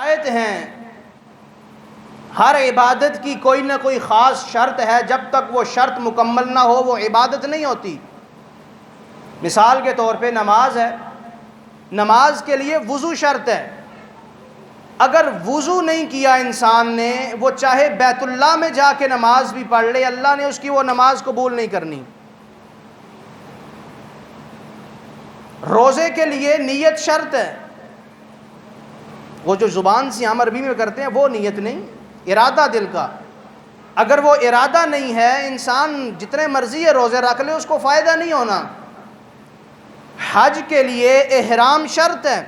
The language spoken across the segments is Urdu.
آیت ہیں ہر عبادت کی کوئی نہ کوئی خاص شرط ہے، جب تک وہ شرط مکمل نہ ہو وہ عبادت نہیں ہوتی۔ مثال کے طور پہ نماز ہے، نماز کے لیے وضو شرط ہے۔ اگر وضو نہیں کیا انسان نے، وہ چاہے بیت اللہ میں جا کے نماز بھی پڑھ لے، اللہ نے اس کی وہ نماز قبول نہیں کرنی۔ روزے کے لیے نیت شرط ہے، وہ جو زبان سے ہم عربی میں کرتے ہیں وہ نیت نہیں، ارادہ دل کا۔ اگر وہ ارادہ نہیں ہے، انسان جتنے مرضی روزے رکھ لے اس کو فائدہ نہیں ہونا۔ حج کے لیے احرام شرط ہے،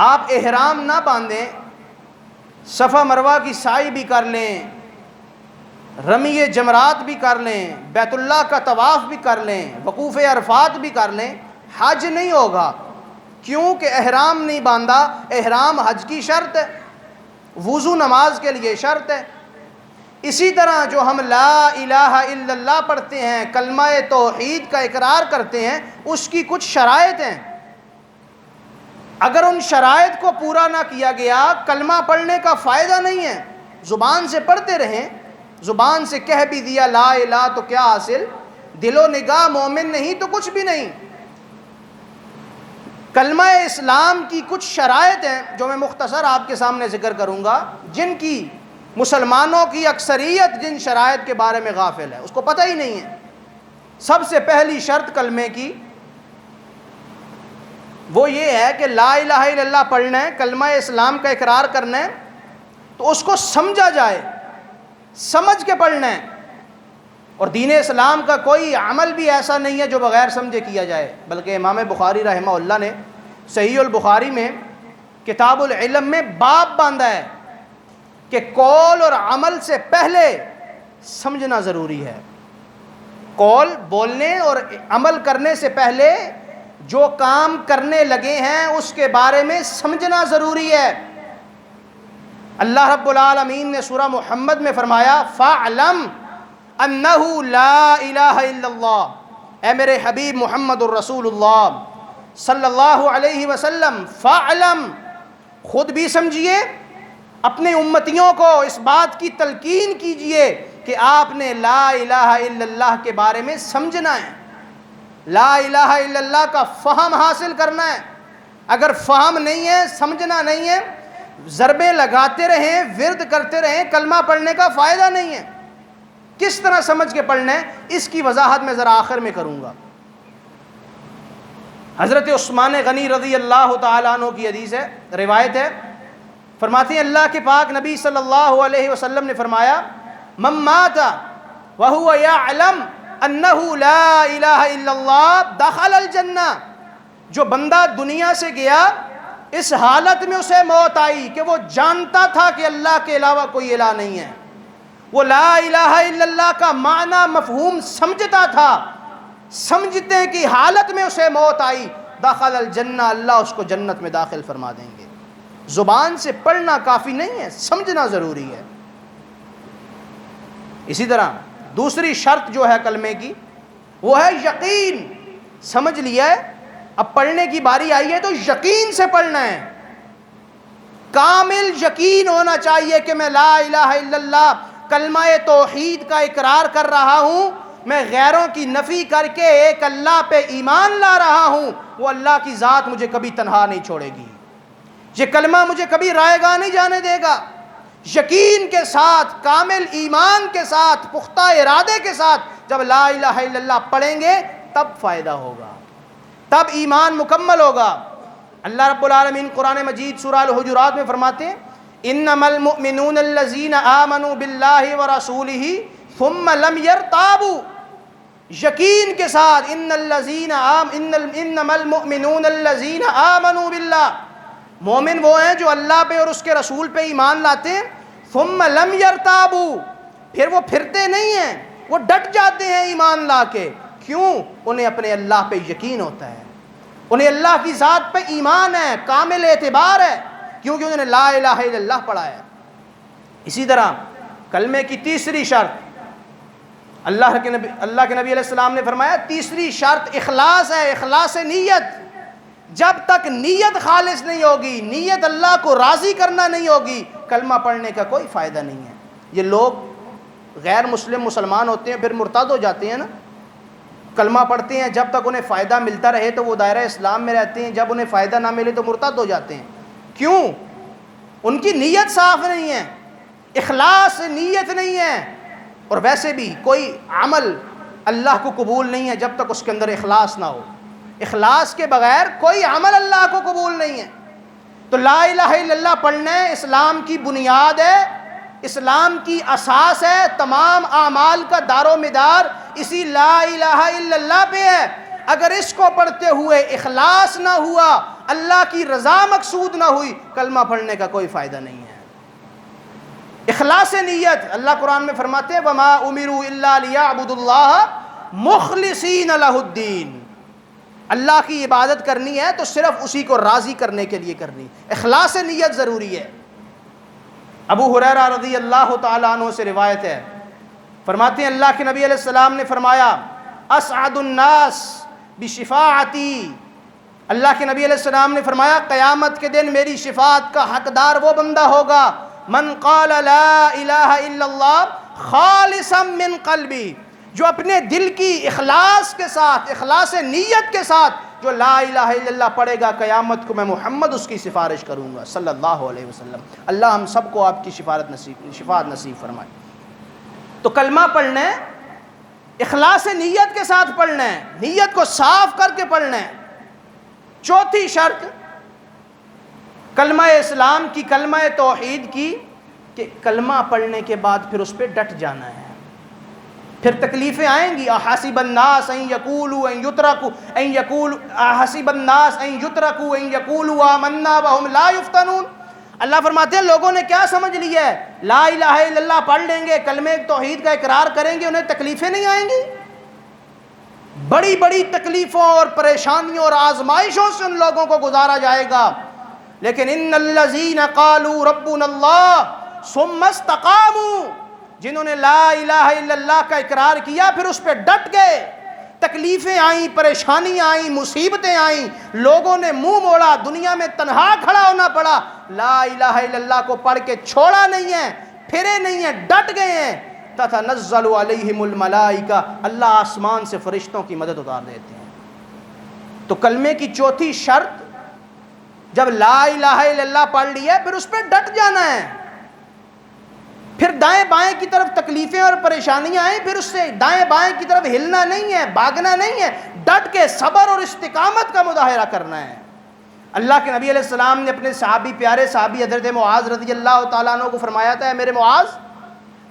آپ احرام نہ باندھیں، صفا مروہ کی سعی بھی کر لیں، رمی جمرات بھی کر لیں، بیت اللہ کا طواف بھی کر لیں، وقوف عرفات بھی کر لیں، حج نہیں ہوگا۔ کیوں کہ احرام نہیں باندھا۔ احرام حج کی شرط ہے، وضو نماز کے لیے شرط ہے۔ اسی طرح جو ہم لا الہ الا اللہ پڑھتے ہیں، کلمہ توحید کا اقرار کرتے ہیں، اس کی کچھ شرائط ہیں۔ اگر ان شرائط کو پورا نہ کیا گیا، کلمہ پڑھنے کا فائدہ نہیں ہے۔ زبان سے پڑھتے رہیں، زبان سے کہہ بھی دیا لا الہ تو کیا حاصل؟ دل و نگاہ مومن نہیں تو کچھ بھی نہیں۔ کلمہ اسلام کی کچھ شرائط ہیں جو میں مختصر آپ کے سامنے ذکر کروں گا، جن کی مسلمانوں کی اکثریت جن شرائط کے بارے میں غافل ہے، اس کو پتہ ہی نہیں ہے۔ سب سے پہلی شرط کلمے کی وہ یہ ہے کہ لا الہ الا اللہ پڑھنا ہے، کلمہ اسلام کا اقرار کرنا ہے، تو اس کو سمجھا جائے، سمجھ کے پڑھنا ہے۔ اور دین اسلام کا کوئی عمل بھی ایسا نہیں ہے جو بغیر سمجھے کیا جائے، بلکہ امام بخاری رحمہ اللہ نے صحیح البخاری میں کتاب العلم میں باب باندھا ہے کہ قول اور عمل سے پہلے سمجھنا ضروری ہے۔ قول بولنے اور عمل کرنے سے پہلے جو کام کرنے لگے ہیں اس کے بارے میں سمجھنا ضروری ہے۔ اللہ رب العالمین نے سورہ محمد میں فرمایا فَاعْلَمْ أَنَّهُ لَا إِلَهَ إِلَّا اللَّهُ، اے میرے حبیب محمد الرسول اللہ صلی اللہ علیہ وسلم، فَاعْلَمْ، خود بھی سمجھیے، اپنے امتیوں کو اس بات کی تلقین کیجئے کہ آپ نے لا الہ الا اللہ کے بارے میں سمجھنا ہے، لا الہ الا اللہ کا فہم حاصل کرنا ہے۔ اگر فہم نہیں ہے، سمجھنا نہیں ہے، ضربیں لگاتے رہیں، ورد کرتے رہیں، کلمہ پڑھنے کا فائدہ نہیں ہے۔ کس طرح سمجھ کے پڑھنا ہے اس کی وضاحت میں ذرا آخر میں کروں گا۔ حضرت عثمان غنی رضی اللہ تعالیٰ عنہ کی حدیث ہے، روایت ہے، فرماتے ہیں اللہ کے پاک نبی صلی اللہ علیہ وسلم نے فرمایا من مات وهو يعلم انه لا الہ الا اللہ دخل الجنہ، جو بندہ دنیا سے گیا اس حالت میں اسے موت آئی کہ وہ جانتا تھا کہ اللہ کے علاوہ کوئی الہ نہیں ہے، وہ لا الہ الا اللہ کا معنی مفہوم سمجھتا تھا، سمجھتے کی حالت میں اسے موت آئی، دخل الجنہ، اللہ اس کو جنت میں داخل فرما دیں گے۔ زبان سے پڑھنا کافی نہیں ہے، سمجھنا ضروری ہے۔ اسی طرح دوسری شرط جو ہے کلمے کی وہ ہے یقین۔ سمجھ لیا ہے، اب پڑھنے کی باری آئی ہے تو یقین سے پڑھنا ہے، کامل یقین ہونا چاہیے کہ میں لا الہ الا اللہ کلمہ توحید کا اقرار کر رہا ہوں، میں غیروں کی نفی کر کے ایک اللہ پہ ایمان لا رہا ہوں، وہ اللہ کی ذات مجھے کبھی تنہا نہیں چھوڑے گی، یہ کلمہ مجھے کبھی رائے گاہ نہیں جانے دے گا۔ یقین کے ساتھ، کامل ایمان کے ساتھ، پختہ ارادے کے ساتھ جب لا الہ الا اللہ پڑھیں گے تب فائدہ ہوگا، تب ایمان مکمل ہوگا۔ اللہ رب العالمین قرآن مجید سورہ الحجرات میں فرماتے ہیں انما المؤمنون الذین آمنوا باللہ ورسولہ ثم لم یرتابوا، یقین کے ساتھ انما المؤمنون الذین آمنوا باللہ، مومن وہ ہیں جو اللہ پہ اور اس کے رسول پہ ایمان لاتے ہیں، ثم لم یرتابوا، پھر وہ پھرتے نہیں ہیں، وہ ڈٹ جاتے ہیں ایمان لا کے۔ کیوں؟ انہیں اپنے اللہ پہ یقین ہوتا ہے، انہیں اللہ کی ذات پہ ایمان ہے، کامل اعتبار ہے، کیونکہ انہوں نے لا الہ الا اللہ پڑھا ہے۔ اسی طرح کلمے کی تیسری شرط، اللہ کے نبی علیہ السلام نے فرمایا تیسری شرط اخلاص ہے، اخلاص نیت۔ جب تک نیت خالص نہیں ہوگی، نیت اللہ کو راضی کرنا نہیں ہوگی، کلمہ پڑھنے کا کوئی فائدہ نہیں ہے۔ یہ لوگ غیر مسلم مسلمان ہوتے ہیں پھر مرتد ہو جاتے ہیں نا، کلمہ پڑھتے ہیں جب تک انہیں فائدہ ملتا رہے تو وہ دائرہ اسلام میں رہتے ہیں، جب انہیں فائدہ نہ ملے تو مرتد ہو جاتے ہیں۔ کیوں؟ ان کی نیت صاف نہیں ہے، اخلاص نیت نہیں ہے، اور ویسے بھی کوئی عمل اللہ کو قبول نہیں ہے جب تک اس کے اندر اخلاص نہ ہو۔ اخلاص کے بغیر کوئی عمل اللہ کو قبول نہیں ہے۔ تو لا الہ الا اللہ پڑھنا اسلام کی بنیاد ہے، اسلام کی اساس ہے، تمام اعمال کا دار و مدار اسی لا الہ الا اللہ پہ ہے۔ اگر اس کو پڑھتے ہوئے اخلاص نہ ہوا، اللہ کی رضا مقصود نہ ہوئی، کلمہ پڑھنے کا کوئی فائدہ نہیں ہے۔ اخلاص نیت، اللہ قرآن میں فرماتے ہیں وَمَا أُمِرُوا إِلَّا لِيَعْبُدُوا اللَّهَ مُخْلِصِينَ لَهُ الدِّينَ۔ اللہ کی عبادت کرنی ہے تو صرف اسی کو راضی کرنے کے لیے کرنی، اخلاص نیت ضروری ہے۔ ابو ہریرہ رضی اللہ تعالیٰ عنہ سے روایت ہے، فرماتے ہیں اللہ کے نبی علیہ السلام نے فرمایا اسعد الناس بشفاعتی، اللہ کے نبی علیہ السلام نے فرمایا قیامت کے دن میری شفاعت کا حقدار وہ بندہ ہوگا من قال لا الہ الا اللہ خالصا من قلبی، جو اپنے دل کی اخلاص کے ساتھ، اخلاص نیت کے ساتھ جو لا الہ الا اللہ پڑھے گا، قیامت کو میں محمد اس کی سفارش کروں گا صلی اللہ علیہ وسلم۔ اللہ ہم سب کو آپ کی شفاعت نصیب فرمائے۔ تو کلمہ پڑھنا ہے، اخلاص نیت کے ساتھ پڑھنا ہے، نیت کو صاف کر کے پڑھنا ہے۔ چوتھی شرط کلمہ اسلام کی، کلمہ توحید کی، کہ کلمہ پڑھنے کے بعد پھر اس پہ ڈٹ جانا ہے۔ پھر تکلیفیں آئیں گی، احسب الناس ان یقولوا ان یترکوا ان یقول احسب الناس ان یترکوا ان یقولوا آمنا وهم لا یفتنون۔ اللہ فرماتے ہیں لوگوں نے کیا سمجھ لیا ہے، لا الہ الا اللہ پڑھ لیں گے، کلمہ توحید کا اقرار کریں گے، انہیں تکلیفیں نہیں آئیں گی؟ بڑی بڑی تکلیفوں اور پریشانیوں اور آزمائشوں سے ان لوگوں کو گزارا جائے گا، لیکن ان الذین قالوا ربنا اللہ ثم استقاموا، جنہوں نے لا الہ الا اللہ کا اقرار کیا پھر اس پہ ڈٹ گئے، تکلیفیں آئیں، پریشانیاں آئیں، مصیبتیں آئیں، لوگوں نے منہ موڑا، دنیا میں تنہا کھڑا ہونا پڑا، لا الہ الا اللہ کو پڑھ کے چھوڑا نہیں ہے، پھرے نہیں ہیں، ڈٹ گئے ہیں، تتنزل علیہم الملائکہ، اللہ آسمان سے فرشتوں کی مدد اتار دیتے ہیں۔ تو کلمے کی چوتھی شرط، جب لا الہ الا اللہ پڑھ لیا پھر اس پہ ڈٹ جانا ہے۔ پھر دائیں بائیں کی طرف تکلیفیں اور پریشانیاں آئیں، پھر اس سے دائیں بائیں کی طرف ہلنا نہیں ہے، بھاگنا نہیں ہے، ڈٹ کے صبر اور استقامت کا مظاہرہ کرنا ہے۔ اللہ کے نبی علیہ السلام نے اپنے صحابی، پیارے صحابی حضرت معاذ رضی اللہ تعالیٰ عنہ کو فرمایا تھا، میرے معاذ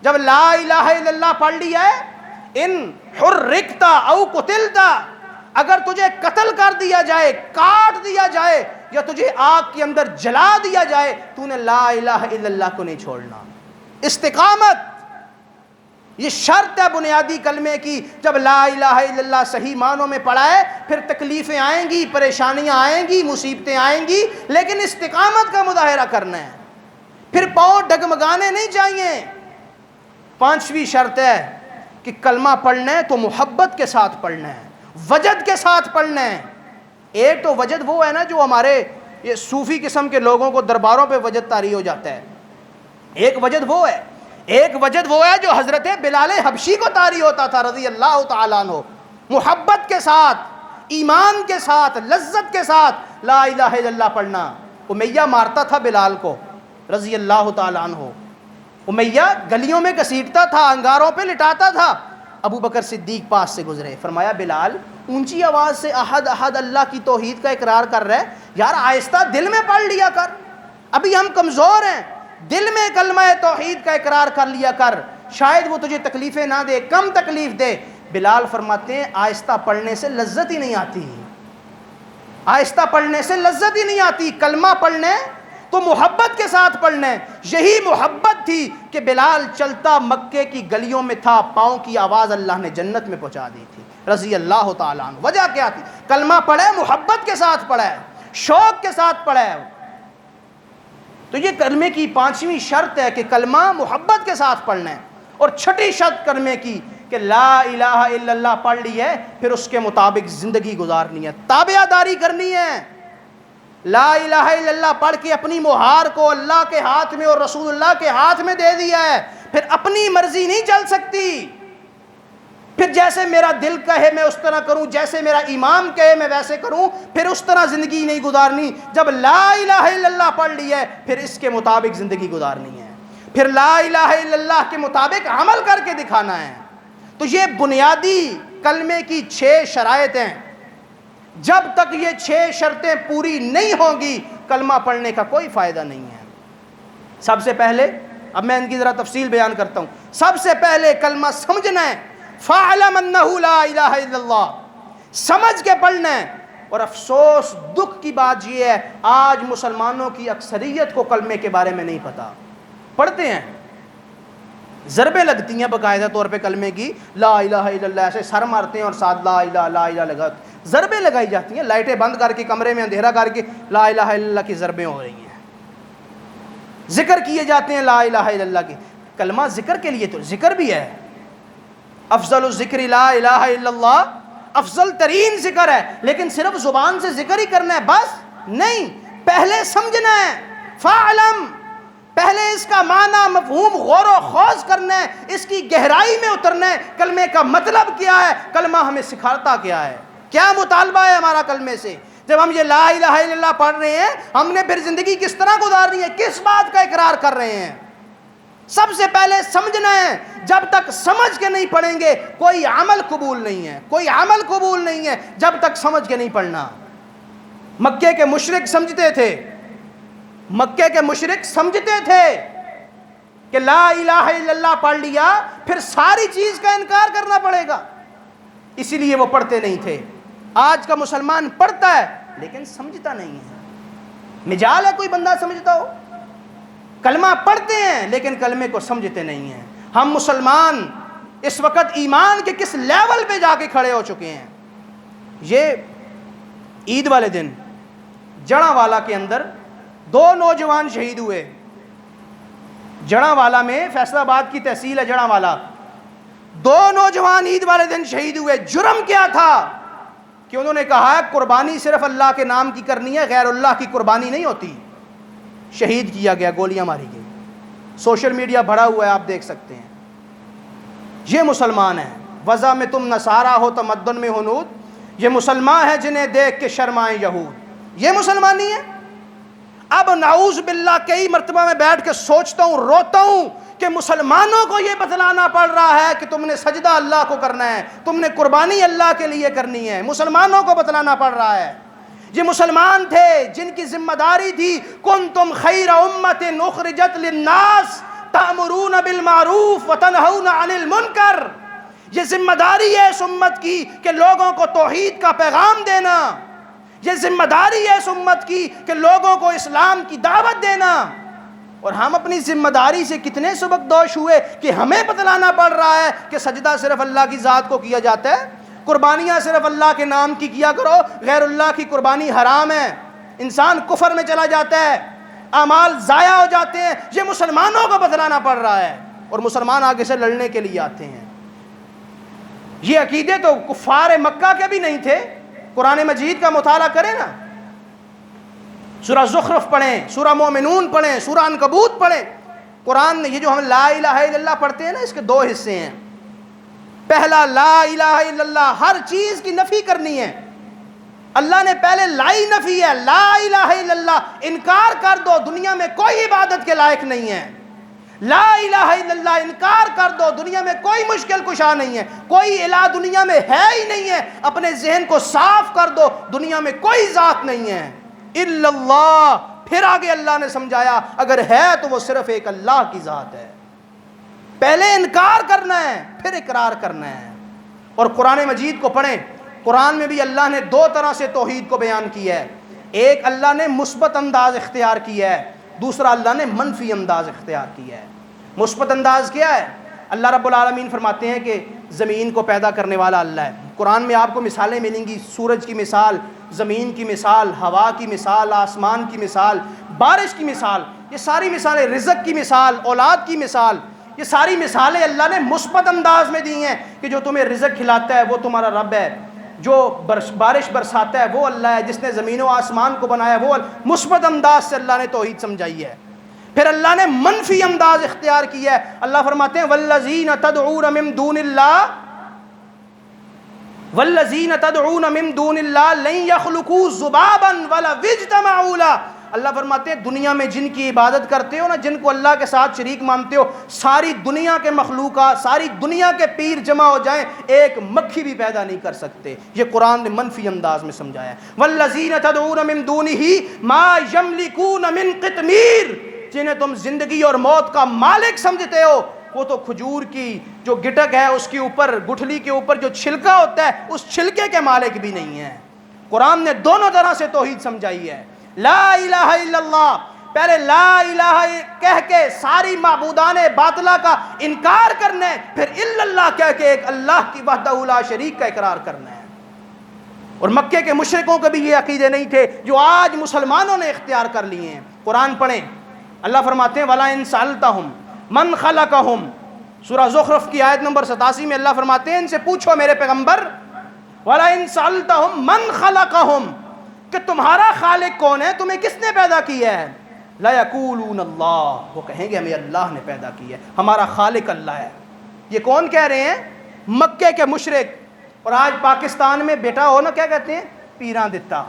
جب لا الہ الا اللہ پڑھ لیا ہے، ان حرکتا او قتلتا، اگر تجھے قتل کر دیا جائے، کاٹ دیا جائے، یا تجھے آگ کے اندر جلا دیا جائے، تو نے لا الہ الا اللہ کو نہیں چھوڑنا۔ استقامت یہ شرط ہے بنیادی کلمے کی۔ جب لا الہ الا اللہ صحیح معنوں میں پڑھا ہے، پھر تکلیفیں آئیں گی، پریشانیاں آئیں گی، مصیبتیں آئیں گی، لیکن استقامت کا مظاہرہ کرنا ہے، پھر پاؤں ڈگمگانے نہیں چاہیے۔ پانچویں شرط ہے کہ کلمہ پڑھنا ہے تو محبت کے ساتھ پڑھنا ہے، وجد کے ساتھ پڑھنا ہے۔ ایک تو وجد وہ ہے نا جو ہمارے یہ صوفی قسم کے لوگوں کو درباروں پہ وجد طاری ہو جاتا ہے، ایک وجد وہ ہے، ایک وجد وہ ہے جو حضرت بلال حبشی کو طاری ہوتا تھا رضی اللہ تعالیٰ عنہ، محبت کے ساتھ، ایمان کے ساتھ، لذت کے ساتھ لا الہ الا اللہ پڑھنا۔ امیہ مارتا تھا بلال کو رضی اللہ تعالیٰ عنہ، امیہ گلیوں میں گھسیٹتا تھا، انگاروں پہ لٹاتا تھا۔ ابو بکر صدیق پاس سے گزرے، فرمایا بلال اونچی آواز سے احد احد اللہ کی توحید کا اقرار کر رہے، یار آہستہ دل میں پڑھ لیا کر، ابھی ہم کمزور ہیں، دل میں کلمہ توحید کا اقرار کر لیا کر، شاید وہ تجھے تکلیفیں نہ دے، کم تکلیف دے۔ بلال فرماتے ہیں آہستہ پڑھنے سے لذت ہی نہیں آتی، آہستہ پڑھنے سے لذت ہی نہیں آتی، کلمہ پڑھنے تو محبت کے ساتھ پڑھنا ہے۔ یہی محبت تھی کہ بلال چلتا مکے کی گلیوں میں تھا، پاؤں کی آواز اللہ نے جنت میں پہنچا دی تھی رضی اللہ تعالیٰ عنہ۔ وجہ کیا تھی؟ کلمہ پڑھے، محبت کے ساتھ پڑھا ہے، شوق کے ساتھ پڑھا ہے۔ تو یہ کلمے کی پانچویں شرط ہے کہ کلمہ محبت کے ساتھ پڑھنا ہے۔ اور چھٹی شرط کلمے کی کہ لا الہ الا اللہ پڑھ لی ہے، پھر اس کے مطابق زندگی گزارنی ہے، تابعہ داری کرنی ہے۔ لا الہ الا اللہ پڑھ کے اپنی مہار کو اللہ کے ہاتھ میں اور رسول اللہ کے ہاتھ میں دے دیا ہے، پھر اپنی مرضی نہیں چل سکتی، پھر جیسے میرا دل کہے میں اس طرح کروں، جیسے میرا امام کہے میں ویسے کروں، پھر اس طرح زندگی نہیں گزارنی۔ جب لا الہ الا اللہ پڑھ لی ہے پھر اس کے مطابق زندگی گزارنی ہے، پھر لا الہ الا اللہ کے مطابق عمل کر کے دکھانا ہے۔ تو یہ بنیادی کلمے کی 6 شرائط ہیں، جب تک یہ 6 شرطیں پوری نہیں ہوں گی کلمہ پڑھنے کا کوئی فائدہ نہیں ہے۔ سب سے پہلے، اب میں ان کی ذرا تفصیل بیان کرتا ہوں، سب سے پہلے کلمہ سمجھنا ہے، فَاعْلَمْ أَنَّهُ لَا إِلَهَ إِلَّا اللَّهُ، سمجھ کے پڑھنا ہے۔ اور افسوس دکھ کی بات یہ ہے آج مسلمانوں کی اکثریت کو کلمے کے بارے میں نہیں پتا، پڑھتے ہیں، ضربیں لگتی ہیں باقاعدہ طور پہ کلمے کی، لا الہ الا اللہ ایسے سر مارتے ہیں اور ساتھ لا الہ لگا، ضربیں لگائی جاتی ہیں، لائٹیں بند کر کے کمرے میں اندھیرا کر کے لا الہ الا اللہ کی ضربیں ہو رہی ہیں، ذکر کیے جاتے ہیں لا الہ الا اللہ کے۔ کلمہ ذکر کے لیے تو ذکر بھی ہے، افضل الذکر لا الہ الا اللہ، افضل ترین ذکر ہے، لیکن صرف زبان سے ذکر ہی کرنا ہے بس نہیں، پہلے سمجھنا ہے، فَاعْلَمْ، پہلے اس کا معنی مفہوم غور و خوض کرنا ہے، اس کی گہرائی میں اترنا ہے، کلمے کا مطلب کیا ہے، کلمہ ہمیں سکھاتا کیا ہے، کیا مطالبہ ہے ہمارا کلمے سے۔ جب ہم یہ لا الہ الا اللہ پڑھ رہے ہیں ہم نے پھر زندگی کس طرح گزارنی ہے، کس بات کا اقرار کر رہے ہیں، سب سے پہلے سمجھنا ہے۔ جب تک سمجھ کے نہیں پڑھیں گے کوئی عمل قبول نہیں ہے، کوئی عمل قبول نہیں ہے جب تک سمجھ کے نہیں پڑھنا۔ مکے کے مشرک سمجھتے تھے، مکے کے مشرک سمجھتے تھے کہ لا الہ الا اللہ پڑھ لیا پھر ساری چیز کا انکار کرنا پڑے گا، اسی لیے وہ پڑھتے نہیں تھے۔ آج کا مسلمان پڑھتا ہے لیکن سمجھتا نہیں ہے، مجال ہے کوئی بندہ سمجھتا ہو؟ کلمہ پڑھتے ہیں لیکن کلمے کو سمجھتے نہیں ہیں۔ ہم مسلمان اس وقت ایمان کے کس لیول پہ جا کے کھڑے ہو چکے ہیں۔ یہ عید والے دن جڑاوالا کے اندر 2 نوجوان شہید ہوئے، جڑاوالا میں، فیصل آباد کی تحصیل ہے جڑاوالا، 2 نوجوان عید والے دن شہید ہوئے۔ جرم کیا تھا کہ انہوں نے کہا قربانی صرف اللہ کے نام کی کرنی ہے، غیر اللہ کی قربانی نہیں ہوتی۔ شہید کیا گیا، گولیاں ماری گئی، سوشل میڈیا بھرا ہوا ہے، آپ دیکھ سکتے ہیں۔ یہ مسلمان ہیں، وضع میں تم نصارہ ہو تمدن میں ہنود، یہ مسلمان ہیں جنہیں دیکھ کے شرمائیں یہود، یہ مسلمان نہیں ہے۔ اب نعوذ باللہ کئی مرتبہ میں بیٹھ کے سوچتا ہوں، روتا ہوں کہ مسلمانوں کو یہ بتلانا پڑ رہا ہے کہ تم نے سجدہ اللہ کو کرنا ہے، تم نے قربانی اللہ کے لیے کرنی ہے، مسلمانوں کو بتلانا پڑ رہا ہے۔ یہ مسلمان تھے جن کی ذمہ داری تھی کنتم خیر امت اخرجت للناس تأمرون بالمعروف وتنہون عن المنکر، یہ ذمہ داری ہے اس امت کی کہ لوگوں کو توحید کا پیغام دینا، یہ ذمہ داری ہے اس امت کی کہ لوگوں کو اسلام کی دعوت دینا۔ اور ہم اپنی ذمہ داری سے کتنے سبکدوش ہوئے کہ ہمیں بتلانا پڑ رہا ہے کہ سجدہ صرف اللہ کی ذات کو کیا جاتا ہے، قربانیاں صرف اللہ کے نام کی کیا کرو، غیر اللہ کی قربانی حرام ہے، انسان کفر میں چلا جاتا ہے، اعمال ضائع ہو جاتے ہیں۔ یہ مسلمانوں کو بتلانا پڑ رہا ہے اور مسلمان آگے سے لڑنے کے لیے آتے ہیں۔ یہ عقیدے تو کفار مکہ کے بھی نہیں تھے۔ قرآن مجید کا مطالعہ کریں نا، سورہ زخرف پڑھیں، سورہ مومنون پڑھیں، سورہ عنکبوت پڑھیں، قرآن نے یہ جو ہم لا الہ الا اللہ پڑھتے ہیں نا، اس کے 2 حصے ہیں۔ پہلا لا الہ الا اللہ، ہر چیز کی نفی کرنی ہے، اللہ نے پہلے لائی نفی ہے، لا الہ الا اللہ، انکار کر دو، دنیا میں کوئی عبادت کے لائق نہیں ہے، لا الہ الا اللہ انکار کر دو، دنیا میں کوئی مشکل کشا نہیں ہے، کوئی الہ دنیا میں ہے ہی نہیں ہے، اپنے ذہن کو صاف کر دو، دنیا میں کوئی ذات نہیں ہے الا اللہ۔ پھر آگے اللہ نے سمجھایا اگر ہے تو وہ صرف ایک اللہ کی ذات ہے۔ پہلے انکار کرنا ہے پھر اقرار کرنا ہے۔ اور قرآن مجید کو پڑھیں، قرآن میں بھی اللہ نے 2 طرح سے توحید کو بیان کیا ہے، ایک اللہ نے مثبت انداز اختیار کیا ہے، دوسرا اللہ نے منفی انداز اختیار کیا ہے۔ مثبت انداز کیا ہے؟ اللہ رب العالمین فرماتے ہیں کہ زمین کو پیدا کرنے والا اللہ ہے۔ قرآن میں آپ کو مثالیں ملیں گی، سورج کی مثال، زمین کی مثال، ہوا کی مثال، آسمان کی مثال، بارش کی مثال، یہ ساری مثالیں، رزق کی مثال، اولاد کی مثال، یہ ساری مثالیں اللہ نے مثبت انداز میں دی ہیں کہ جو تمہیں رزق کھلاتا ہے وہ تمہارا رب ہے، جو بارش برساتا ہے وہ اللہ ہے، جس نے زمین و آسمان کو بنایا وہ مثبت انداز سے اللہ نے توحید سمجھائی ہے۔ پھر اللہ نے منفی انداز اختیار کیا ہے، اللہ فرماتے ہیں والذین تدعون من دون اللہ والذین تدعون من دون اللہ لن یخلقوا ذبابا ولو اجتمعوا لہ۔ اللہ فرماتے ہیں دنیا میں جن کی عبادت کرتے ہو نا، جن کو اللہ کے ساتھ شریک مانتے ہو، ساری دنیا کے مخلوقات، ساری دنیا کے پیر جمع ہو جائیں ایک مکھی بھی پیدا نہیں کر سکتے۔ یہ قرآن نے منفی انداز میں سمجھایا ہے۔ والذین تدعون من دونہ ما یملکون من قطمیر، جنہیں تم زندگی اور موت کا مالک سمجھتے ہو، وہ تو کھجور کی جو گٹک ہے اس کے اوپر، گٹھلی کے اوپر جو چھلکا ہوتا ہے اس چھلکے کے مالک بھی نہیں ہیں۔ قرآن نے دونوں طرح سے توحید سمجھائی ہے۔ لا الہ الا اللہ، پہلے لا الہ کہہ کے ساری معبودان باطلہ کا انکار کرنا ہے، پھر الا اللہ کہہ کے ایک اللہ کی وحدہ لا شریک کا اقرار کرنا ہے۔ اور مکے کے مشرکوں کے بھی یہ عقیدے نہیں تھے جو آج مسلمانوں نے اختیار کر لیے ہیں۔ قرآن پڑھیں، اللہ فرماتے ہیں وَلَئِن سَأَلْتَهُمْ مَنْ خَلَقَهُمْ، سورہ زخرف کی آیت نمبر 87 میں اللہ فرماتے ہیں ان سے پوچھو میرے پیغمبر، وَلَئِن سَأَلْتَهُمْ مَنْ خَلَقَهُمْ، کہ تمہارا خالق کون ہے، تمہیں کس نے پیدا کیا ہے؟ لَيَقُولُونَ اللَّهُ، وہ کہیں گے ہمیں اللہ نے پیدا کیا ہے، ہمارا خالق اللہ ہے۔ یہ کون کہہ رہے ہیں؟ مکے کے مشرک۔ اور آج پاکستان میں بیٹا ہو نا کیا کہتے ہیں؟ پیراں دتا۔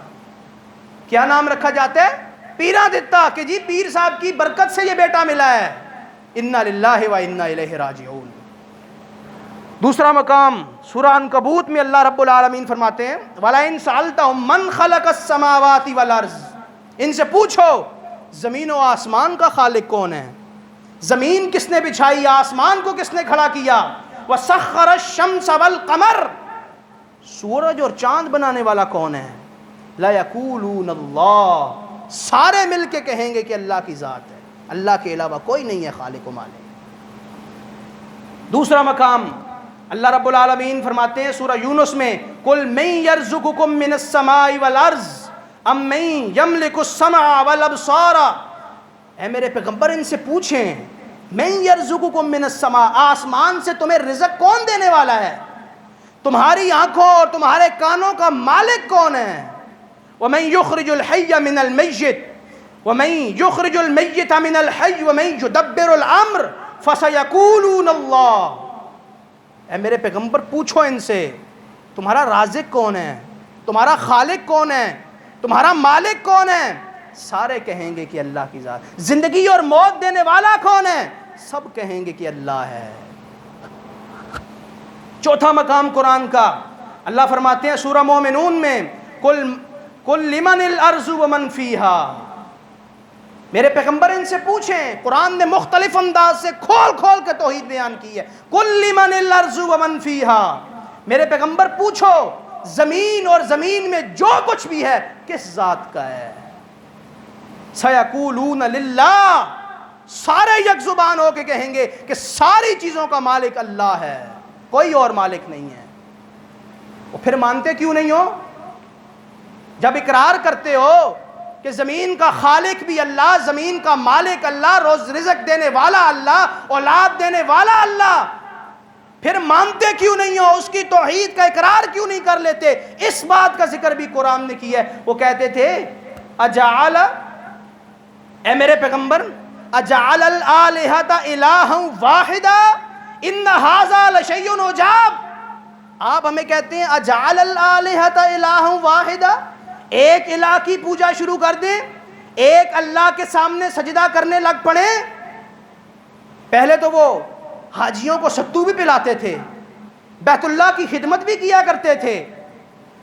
کیا نام رکھا جاتا ہے؟ پیراں دتا، کہ جی پیر صاحب کی برکت سے یہ بیٹا ملا ہے۔ انا للہ و انا الیہ راجعون۔ دوسرا مقام سورہ عنکبوت میں اللہ رب العالمین فرماتے ہیں وَلَئِن سَأَلْتَهُمْ مَنْ خَلَقَ السَّمَاوَاتِ وَالْأَرْضِ، ان سے پوچھو زمین و آسمان کا خالق کون ہے، زمین کس نے بچھائی، آسمان کو کس نے کھڑا کیا، وَسَخَّرَ الشَّمْسَ وَالْقَمَرَ، سورج اور چاند بنانے والا کون ہے، لَيَقُولُونَ اللَّهُ، سارے مل کے کہیں گے کہ اللہ کی ذات ہے، اللہ کے علاوہ کوئی نہیں ہے خالق و مالک۔ دوسرا مقام اللہ رب العالمین فرماتے ہیں سورہ یونس میں قُلْ مَن يَرْزُقُكُم مِّنَ السَّمَاءِ وَالْأَرْضِ أَمَّن يَمْلِكُ السَّمْعَ وَالْأَبْصَارَ، اے میرے پیغمبر ان سے پوچھیں مَن يَرْزُقُكُم مِّنَ السَّمَاءِ، آسمان سے تمہیں رزق کون دینے والا ہے، تمہاری آنکھوں اور تمہارے کانوں کا مالک کون ہے، وَمَن يُخْرِجُ الْحَيَّ مِنَ الْمَيِّتِ وَمَن يُخْرِجُ الْمَيِّتَ مِنَ الْحَيِّ وَمَن يُدَبِّرُ الْأَمْرَ فَسَيَقُولُونَ اللَّهُ، اے میرے پیغمبر پوچھو ان سے تمہارا رازق کون ہے، تمہارا خالق کون ہے، تمہارا مالک کون ہے، سارے کہیں گے کہ اللہ کی ذات۔ زندگی اور موت دینے والا کون ہے، سب کہیں گے کہ اللہ ہے۔ چوتھا مقام قرآن کا اللہ فرماتے ہیں سورہ مومنون میں قُلْ لِمَنِ الْأَرْضُ وَمَنْ فِيهَا، میرے پیغمبر ان سے پوچھیں، قرآن نے مختلف انداز سے کھول کھول کے توحید بیان کی ہے۔ قُلْ لِمَنِ الْأَرْضُ وَمَنْ فِيهَا، میرے پیغمبر پوچھو زمین اور زمین میں جو کچھ بھی ہے کس ذات کا ہے، سَيَقُولُونَ لِلَّهِ، سارے یک زبان ہو کے کہیں گے کہ ساری چیزوں کا مالک اللہ ہے، کوئی اور مالک نہیں ہے۔ وہ پھر مانتے کیوں نہیں ہو؟ جب اقرار کرتے ہو کہ زمین کا خالق بھی اللہ، زمین کا مالک اللہ، روز رزق دینے والا اللہ، اولاد دینے والا اللہ، پھر مانتے کیوں نہیں ہو؟ اس کی توحید کا اقرار کیوں نہیں کر لیتے؟ اس بات کا ذکر بھی قرآن نے کیا ہے۔ وہ کہتے تھے اجعل، اے میرے پیغمبر، اجعل الآلہۃ الہا واحدا ان ھذا لشیء عجاب، آپ ہمیں کہتے ہیں اجعل الآلہۃ الہا واحدا، ایک الہ کی پوجا شروع کر دیں، ایک اللہ کے سامنے سجدہ کرنے لگ پڑیں۔ پہلے تو وہ حاجیوں کو ستو بھی پلاتے تھے، بیت اللہ کی خدمت بھی کیا کرتے تھے،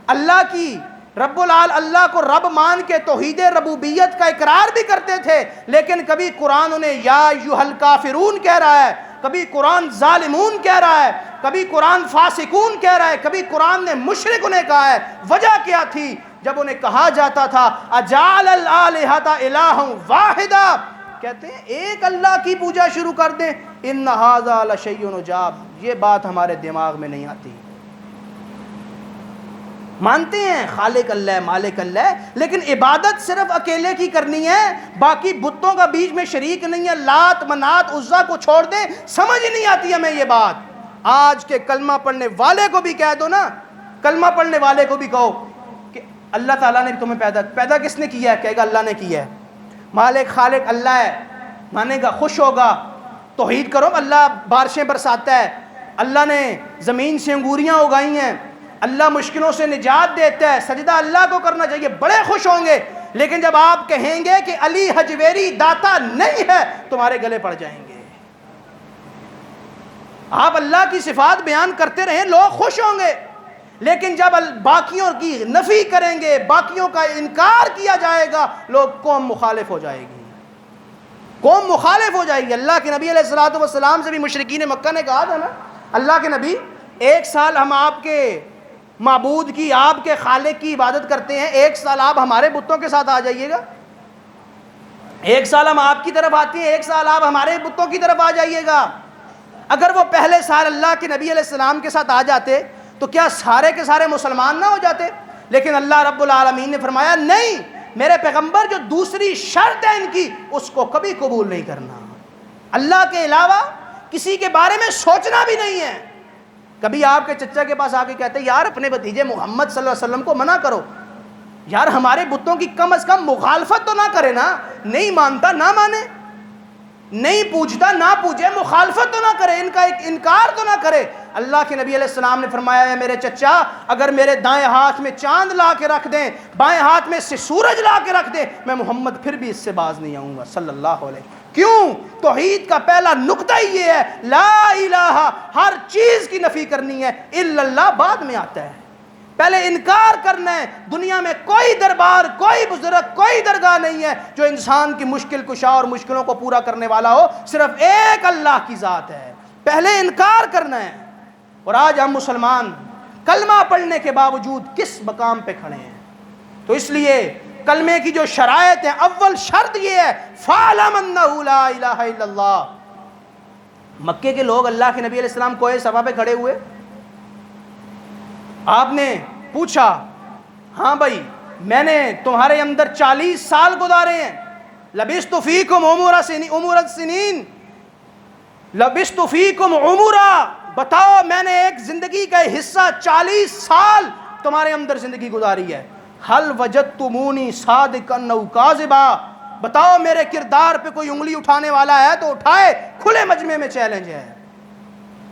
اللہ کی اللہ کو رب مان کے توحید ربوبیت کا اقرار بھی کرتے تھے، لیکن کبھی قرآن انہیں یا ایھا الکافرون کہہ رہا ہے، کبھی قرآن ظالمون کہہ رہا ہے، کبھی قرآن فاسقون کہہ رہا ہے، کبھی قرآن نے مشرک انہیں کہا ہے۔ وجہ کیا تھی؟ جب انہیں کہا جاتا تھا اجعل الآلہۃ الہا واحدا، کہتے ہیں ایک اللہ کی پوجا شروع کر دیں، ان ھذا لشیء عجاب، یہ بات ہمارے دماغ میں نہیں آتی۔ مانتے ہیں خالق اللہ ہے، مالک اللہ ہے، لیکن عبادت صرف اکیلے کی کرنی ہے، باقی بتوں کا بیچ میں شریک نہیں ہے، لات منات عزا کو چھوڑ دیں، سمجھ نہیں آتی ہمیں یہ بات۔ آج کے کلمہ پڑھنے والے کو بھی کہہ دو نا کلمہ پڑھنے والے کو بھی کہو کہ اللہ تعالیٰ نے تمہیں پیدا کس نے کیا ہے؟ کہے گا اللہ نے کیا ہے. مالک خالق اللہ ہے، مانے گا، خوش ہوگا. توحید کرو، اللہ بارشیں برساتا ہے، اللہ نے زمین سے انگوریاں اگائی ہیں، اللہ مشکلوں سے نجات دیتا ہے، سجدہ اللہ کو کرنا چاہیے، بڑے خوش ہوں گے. لیکن جب آپ کہیں گے کہ علی حجویری داتا نہیں ہے، تمہارے گلے پڑ جائیں گے. آپ اللہ کی صفات بیان کرتے رہیں، لوگ خوش ہوں گے. لیکن جب باقیوں کی نفی کریں گے، باقیوں کا انکار کیا جائے گا، لوگ قوم مخالف ہو جائے گی، قوم مخالف ہو جائے گی. اللہ کے نبی علیہ الصلوۃ والسلام سے بھی مشرکین مکہ نے کہا تھا نا، اللہ کے نبی 1 سال ہم آپ کے معبود کی، آپ کے خالق کی عبادت کرتے ہیں، 1 سال آپ ہمارے بتوں کے ساتھ آ جائیے گا. 1 سال ہم آپ کی طرف آتے ہیں، 1 سال آپ ہمارے بتوں کی طرف آ جائیے گا. اگر وہ پہلے سال اللہ کے نبی علیہ السلام کے ساتھ آ جاتے تو کیا سارے کے سارے مسلمان نہ ہو جاتے؟ لیکن اللہ رب العالمین نے فرمایا نہیں، میرے پیغمبر جو دوسری شرط ہے ان کی، اس کو کبھی قبول نہیں کرنا. اللہ کے علاوہ کسی کے بارے میں سوچنا بھی نہیں ہے. کبھی آپ کے چچا کے پاس آ کے کہتے ہیں یار اپنے بھتیجے محمد صلی اللہ علیہ وسلم کو منع کرو، یار ہمارے بتوں کی کم از کم مخالفت تو نہ کرے نا. نہیں مانتا نہ مانے، نہیں پوجتا نہ پوجے، مخالفت تو نہ کرے، ان کا ایک انکار تو نہ کرے. اللہ کے نبی علیہ السلام نے فرمایا ہے میرے چچا اگر میرے دائیں ہاتھ میں چاند لا کے رکھ دیں، بائیں ہاتھ میں سے سورج لا کے رکھ دیں، میں محمد پھر بھی اس سے باز نہیں آؤں گا صلی اللہ علیہ وسلم. کیوں؟ توحید کا پہلا نقطہ ہی یہ ہے، لا الہ، ہر چیز کی نفی کرنی ہے، الا اللہ بعد میں آتا ہے. پہلے انکار کرنا ہے. دنیا میں کوئی دربار، کوئی بزرگ، کوئی درگاہ نہیں ہے جو انسان کی مشکل کشا اور مشکلوں کو پورا کرنے والا ہو، صرف ایک اللہ کی ذات ہے. پہلے انکار کرنا ہے. اور آج ہم مسلمان کلمہ پڑھنے کے باوجود کس مقام پہ کھڑے ہیں؟ تو اس لیے کلمے کی جو شرائط ہیں، اول شرط یہ ہے فَاعْلَمْ أَنَّهُ لَا إِلَهَ إِلَّا اللَّهُ. مکے کے لوگ اللہ کے نبی علیہ السلام کوہ صفا پہ کھڑے ہوئے، آپ نے پوچھا ہاں بھائی میں نے تمہارے اندر 40 سال گزارے ہیں، لبثت فیکم عمر السنین، لبثت فیکم عمرا، بتاؤ میں نے ایک زندگی کا حصہ 40 سال تمہارے اندر زندگی گزاری ہے. حل وجدتمونی صادقا او کاذبا، بتاؤ میرے کردار پہ کوئی انگلی اٹھانے والا ہے تو اٹھائے، کھلے مجمع میں چیلنج ہے.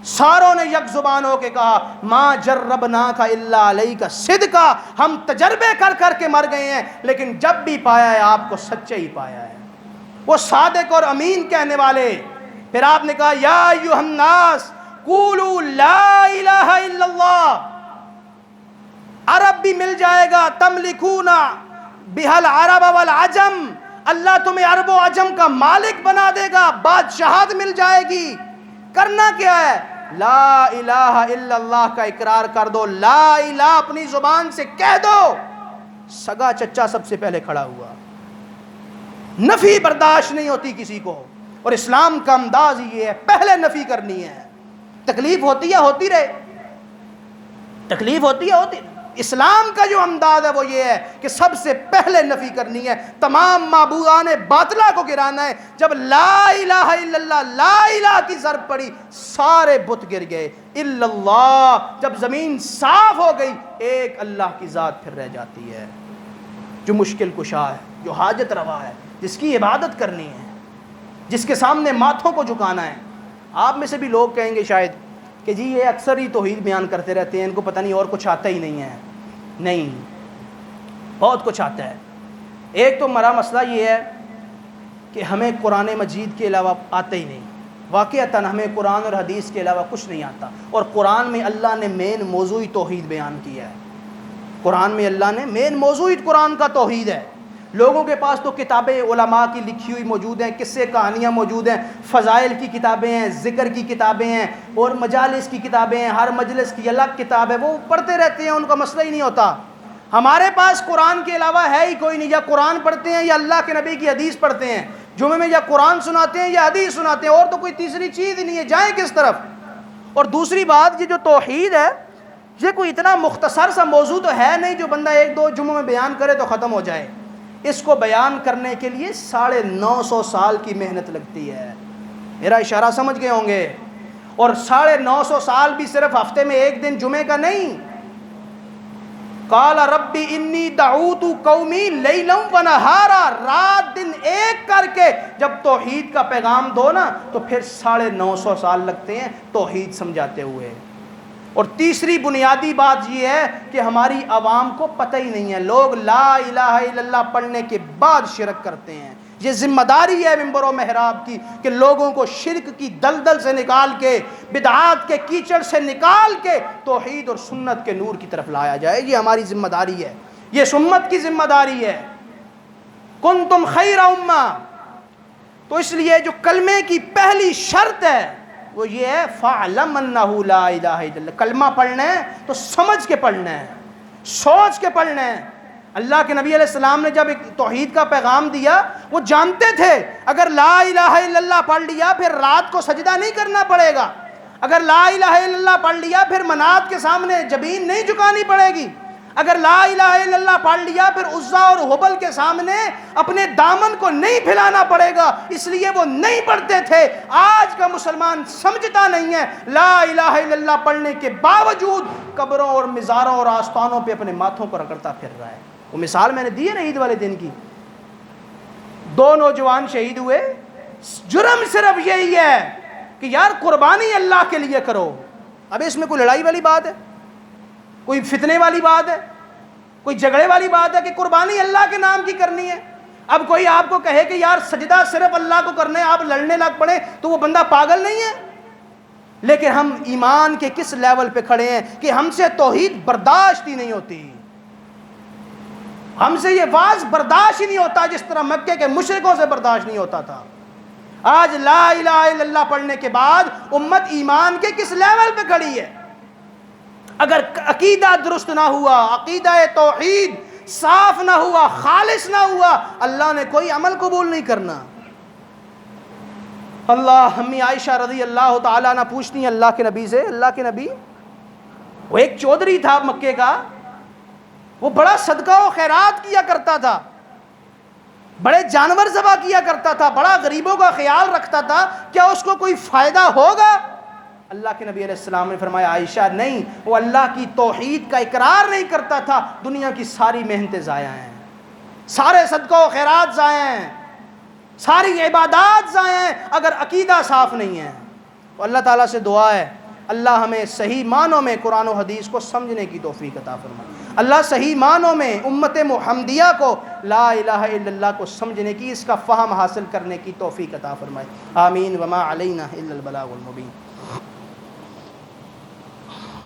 ساروں نے یک زبان ہو کے کہا ما جربناک الا علیک صدقا، ہم تجربے کر کر کے مر گئے ہیں لیکن جب بھی پایا ہے آپ کو سچے ہی پایا ہے. وہ صادق اور امین کہنے والے. پھر آپ نے کہا یا ایھا الناس قولوا لا الہ الا اللہ، عرب بھی مل جائے گا، تملکون بہل عرب والعجم، اللہ تمہیں عرب و عجم کا مالک بنا دے گا، بادشاہت مل جائے گی. کرنا کیا ہے؟ لا الہ الا اللہ کا اقرار کر دو، لا الہ اپنی زبان سے کہہ دو. سگا چچا سب سے پہلے کھڑا ہوا. نفی برداشت نہیں ہوتی کسی کو، اور اسلام کا انداز یہ ہے پہلے نفی کرنی ہے. تکلیف ہوتی ہے ہوتی رہے، تکلیف ہوتی ہے ہوتی. اسلام کا جو انداز ہے وہ یہ ہے کہ سب سے پہلے نفی کرنی ہے، تمام معبودان باطلہ کو گرانا ہے. جب لا الہ الا اللہ، لا الہ کی ضرب پڑی، سارے بت گر گئے. الا اللہ، جب زمین صاف ہو گئی، ایک اللہ کی ذات پھر رہ جاتی ہے جو مشکل کشا ہے، جو حاجت روا ہے، جس کی عبادت کرنی ہے، جس کے سامنے ماتھوں کو جھکانا ہے. آپ میں سے بھی لوگ کہیں گے شاید کہ جی یہ اکثر ہی توحید بیان کرتے رہتے ہیں، ان کو پتہ نہیں اور کچھ آتا ہی نہیں ہے. نہیں، بہت کچھ آتا ہے. ایک تو ہمارا مسئلہ یہ ہے کہ ہمیں قرآن مجید کے علاوہ آتا ہی نہیں. واقعتاً ہمیں قرآن اور حدیث کے علاوہ کچھ نہیں آتا. اور قرآن میں اللہ نے مین موضوع توحید بیان کیا ہے. قرآن میں اللہ نے مین موضوع قرآن کا توحید ہے. لوگوں کے پاس تو کتابیں علماء کی لکھی ہوئی موجود ہیں، قصے کہانیاں موجود ہیں، فضائل کی کتابیں ہیں، ذکر کی کتابیں ہیں، اور مجالس کی کتابیں ہیں. ہر مجلس کی الگ کتاب ہے، وہ پڑھتے رہتے ہیں، ان کا مسئلہ ہی نہیں ہوتا. ہمارے پاس قرآن کے علاوہ ہے ہی کوئی نہیں. یا قرآن پڑھتے ہیں یا اللہ کے نبی کی حدیث پڑھتے ہیں. جمعے میں یا قرآن سناتے ہیں یا حدیث سناتے ہیں، اور تو کوئی تیسری چیز ہی نہیں ہے. جائیں کس طرف؟ اور دوسری بات، یہ جو توحید ہے یہ کوئی اتنا مختصر سا موضوع تو ہے نہیں جو بندہ 1-2 جمعوں میں بیان کرے تو ختم ہو جائے. اس کو بیان کرنے کے لیے 950 سال کی محنت لگتی ہے. میرا اشارہ سمجھ گئے ہوں گے. اور 950 سال بھی صرف ہفتے میں 1 دن جمعے کا نہیں. قال ربی انی دعوت قومی لیلا و نہارا، رات دن ایک کر کے جب توحید کا پیغام دو نا تو پھر 950 سال لگتے ہیں توحید سمجھاتے ہوئے۔ اور تیسری بنیادی بات یہ ہے کہ ہماری عوام کو پتہ ہی نہیں ہے، لوگ لا الہ الا اللہ پڑھنے کے بعد شرک کرتے ہیں۔ یہ ذمہ داری ہے منبر و محراب کی کہ لوگوں کو شرک کی دلدل سے نکال کے، بدعات کے کیچڑ سے نکال کے توحید اور سنت کے نور کی طرف لایا جائے۔ یہ ہماری ذمہ داری ہے، یہ اس امت کی ذمہ داری ہے۔ کنتم خیر امہ، تو اس لیے جو کلمے کی پہلی شرط ہے وہ یہ ہے فَعْلَمْ أَنَّهُ لَا إِلَهَ إِلَّا اللَّهُ۔ کلمہ پڑھنا ہے تو سمجھ کے پڑھنا ہے، سوچ کے پڑھنا ہے۔ اللہ کے نبی علیہ السلام نے جب ایک توحید کا پیغام دیا، وہ جانتے تھے اگر لا الہ الا اللہ پڑھ لیا پھر رات کو سجدہ نہیں کرنا پڑے گا، اگر لا الہ الا اللہ پڑھ لیا پھر منات کے سامنے جبین نہیں جھکانی پڑے گی، اگر لا الہ الا اللہ پڑھ لیا پھر عزا اور حبل کے سامنے اپنے دامن کو نہیں پھیلانا پڑے گا، اس لیے وہ نہیں پڑھتے تھے۔ آج کا مسلمان سمجھتا نہیں ہے، لا الہ الا اللہ پڑھنے کے باوجود قبروں اور مزاروں اور آستانوں پہ اپنے ماتھوں کو رگڑتا پھر رہا ہے۔ وہ مثال میں نے دی ہے نا عید والے دن کی، 2 نوجوان شہید ہوئے، جرم صرف یہی ہے کہ یار قربانی اللہ کے لیے کرو۔ اب اس میں کوئی لڑائی والی بات ہے، کوئی فتنے والی بات ہے، کوئی جھگڑے والی بات ہے کہ قربانی اللہ کے نام کی کرنی ہے؟ اب کوئی آپ کو کہے کہ یار سجدہ صرف اللہ کو کرنا ہے، آپ لڑنے لگ پڑے، تو وہ بندہ پاگل نہیں ہے؟ لیکن ہم ایمان کے کس لیول پہ کھڑے ہیں کہ ہم سے توحید برداشت ہی نہیں ہوتی، ہم سے یہ واز برداشت ہی نہیں ہوتا جس طرح مکے کے مشرکوں سے برداشت نہیں ہوتا تھا۔ آج لا الہ الا اللہ پڑھنے کے بعد امت ایمان کے کس لیول پہ کھڑی ہے؟ اگر عقیدہ درست نہ ہوا، عقیدہ توحید صاف نہ ہوا، خالص نہ ہوا، اللہ نے کوئی عمل قبول نہیں کرنا۔ اللہ امی عائشہ رضی اللہ تعالیٰ عنہ پوچھتی ہیں اللہ کے نبی سے، اللہ کے نبی وہ ایک چودھری تھا مکے کا، وہ بڑا صدقہ و خیرات کیا کرتا تھا، بڑے جانور ذبح کیا کرتا تھا، بڑا غریبوں کا خیال رکھتا تھا، کیا اس کو کوئی فائدہ ہوگا؟ اللہ کے نبی علیہ السلام نے فرمایا عائشہ نہیں، وہ اللہ کی توحید کا اقرار نہیں کرتا تھا، دنیا کی ساری محنتیں ضائع ہیں، سارے صدقہ و خیرات ضائع ہیں، ساری عبادات ضائع ہیں اگر عقیدہ صاف نہیں ہے۔ تو اللہ تعالیٰ سے دعا ہے اللہ ہمیں صحیح معنوں میں قرآن و حدیث کو سمجھنے کی توفیق عطا فرمائے، اللہ صحیح معنوں میں امت محمدیہ کو لا الہ الا اللہ کو سمجھنے کی، اس کا فہم حاصل کرنے کی توفیق عطا فرمائے۔ آمین۔ وما علینا الا البلاغ المبین۔